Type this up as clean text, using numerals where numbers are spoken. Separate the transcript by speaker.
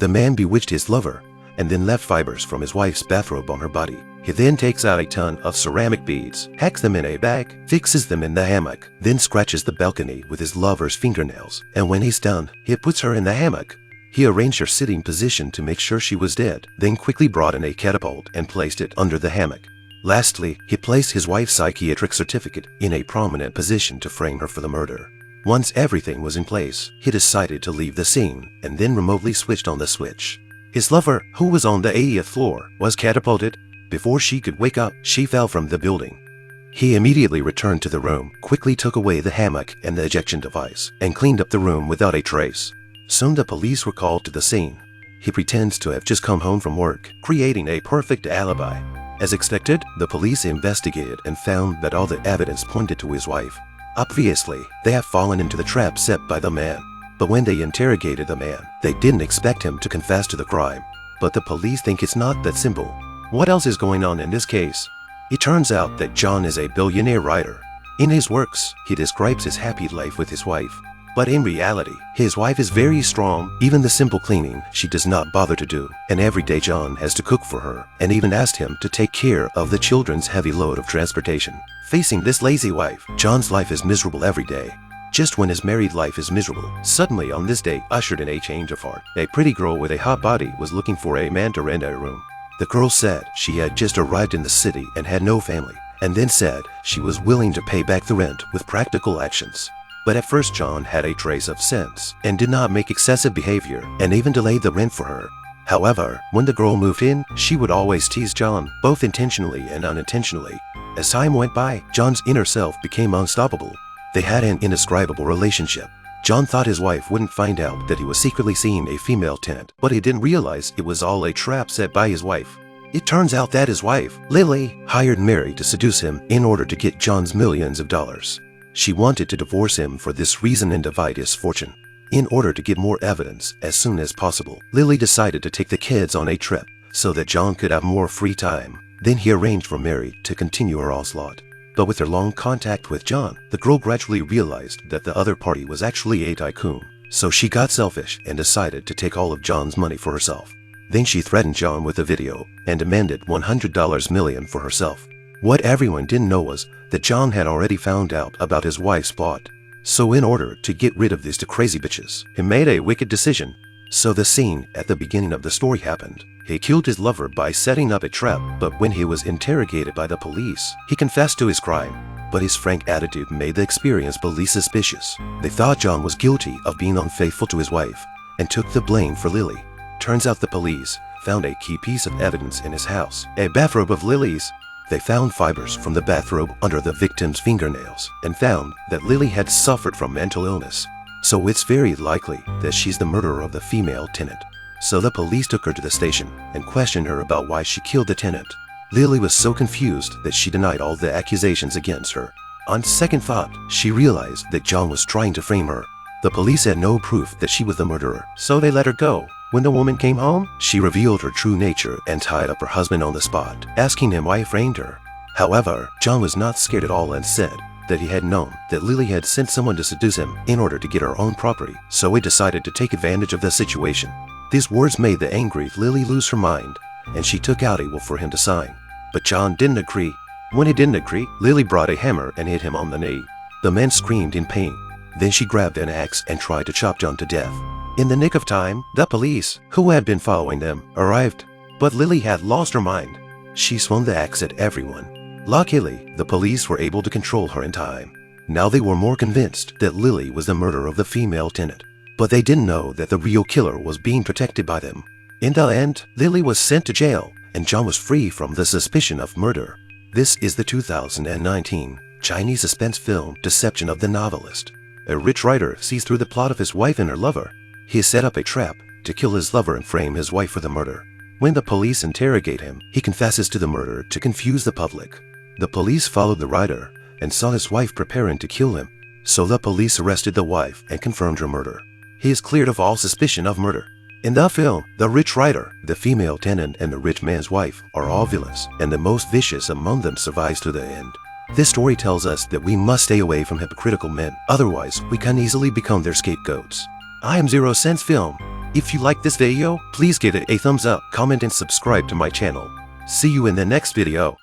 Speaker 1: The man bewitched his lover and then left fibers from his wife's bathrobe on her body. He then takes out a ton of ceramic beads, hacks them in a bag, fixes them in the hammock, then scratches the balcony with his lover's fingernails. And when he's done, he puts her in the hammock. He arranged her sitting position to make sure she was dead, then quickly brought in a catapult and placed it under the hammock. Lastly, he placed his wife's psychiatric certificate in a prominent position to frame her for the murder. Once everything was in place, he decided to leave the scene and then remotely switched on the switch. His lover, who was on the 80th floor, was catapulted. Before she could wake up, she fell from the building. He immediately returned to the room, quickly took away the hammock and the ejection device, and cleaned up the room without a trace. Soon the police were called to the scene. He pretends to have just come home from work, creating a perfect alibi. As expected, the police investigated and found that all the evidence pointed to his wife. Obviously, they have fallen into the trap set by the man. But when they interrogated the man, they didn't expect him to confess to the crime. But the police think it's not that simple. What else is going on in this case? It turns out that John is a billionaire writer. In his works, he describes his happy life with his wife. But in reality, his wife is very strong. Even the simple cleaning she does not bother to do. And every day John has to cook for her and even asked him to take care of the children's heavy load of transportation. Facing this lazy wife, John's life is miserable every day. Just when his married life is miserable, suddenly on this day ushered in a change of heart. A pretty girl with a hot body was looking for a man to rent a room. The girl said she had just arrived in the city and had no family, and then said she was willing to pay back the rent with practical actions. But at first John had a trace of sense and did not make excessive behavior and even delayed the rent for her. However, when the girl moved in, she would always tease John, both intentionally and unintentionally. As time went by, John's inner self became unstoppable. They had an indescribable relationship. John thought his wife wouldn't find out that he was secretly seeing a female tenant, but he didn't realize it was all a trap set by his wife. It turns out that his wife, Lily, hired Mary to seduce him in order to get John's millions of dollars. She wanted to divorce him for this reason and divide his fortune. In order to get more evidence as soon as possible, Lily decided to take the kids on a trip so that John could have more free time. Then he arranged for Mary to continue her onslaught. But with her long contact with John, the girl gradually realized that the other party was actually a tycoon. So she got selfish and decided to take all of John's money for herself. Then she threatened John with a video and demanded $100 million for herself. What everyone didn't know was that John had already found out about his wife's plot. So in order to get rid of these two crazy bitches, he made a wicked decision. So the scene at the beginning of the story happened. He killed his lover by setting up a trap, but when he was interrogated by the police, he confessed to his crime. But his frank attitude made the experienced police suspicious. They thought John was guilty of being unfaithful to his wife and took the blame for Lily. Turns out the police found a key piece of evidence in his house, a bathrobe of Lily's. They found fibers from the bathrobe under the victim's fingernails and found that Lily had suffered from mental illness. So it's very likely that she's the murderer of the female tenant. So the police took her to the station and questioned her about why she killed the tenant. Lily was so confused that she denied all the accusations against her. On second thought, she realized that John was trying to frame her. The police had no proof that she was the murderer, so they let her go. When the woman came home, she revealed her true nature and tied up her husband on the spot, asking him why he framed her. However, John was not scared at all and said that he had known that Lily had sent someone to seduce him in order to get her own property, so he decided to take advantage of the situation. These words made the angry Lily lose her mind, and she took out a will for him to sign. But John didn't agree. When he didn't agree, Lily brought a hammer and hit him on the knee. The man screamed in pain. Then she grabbed an axe and tried to chop John to death. In the nick of time, the police, who had been following them, arrived. But Lily had lost her mind. She swung the axe at everyone. Luckily, the police were able to control her in time. Now they were more convinced that Lily was the murderer of the female tenant. But they didn't know that the real killer was being protected by them. In the end, Lily was sent to jail, and John was free from the suspicion of murder. This is the 2019 Chinese suspense film Deception of the Novelist. A rich writer sees through the plot of his wife and her lover. He set up a trap to kill his lover and frame his wife for the murder. When the police interrogate him, he confesses to the murder to confuse the public. The police followed the writer and saw his wife preparing to kill him. So the police arrested the wife and confirmed her murder. He is cleared of all suspicion of murder. In the film, the rich writer, the female tenant, and the rich man's wife are all villains, and the most vicious among them survives to the end. This story tells us that we must stay away from hypocritical men, otherwise we can easily become their scapegoats. I am Zero Sense Film. If you like this video, please give it a thumbs up, comment and subscribe to my channel. See you in the next video.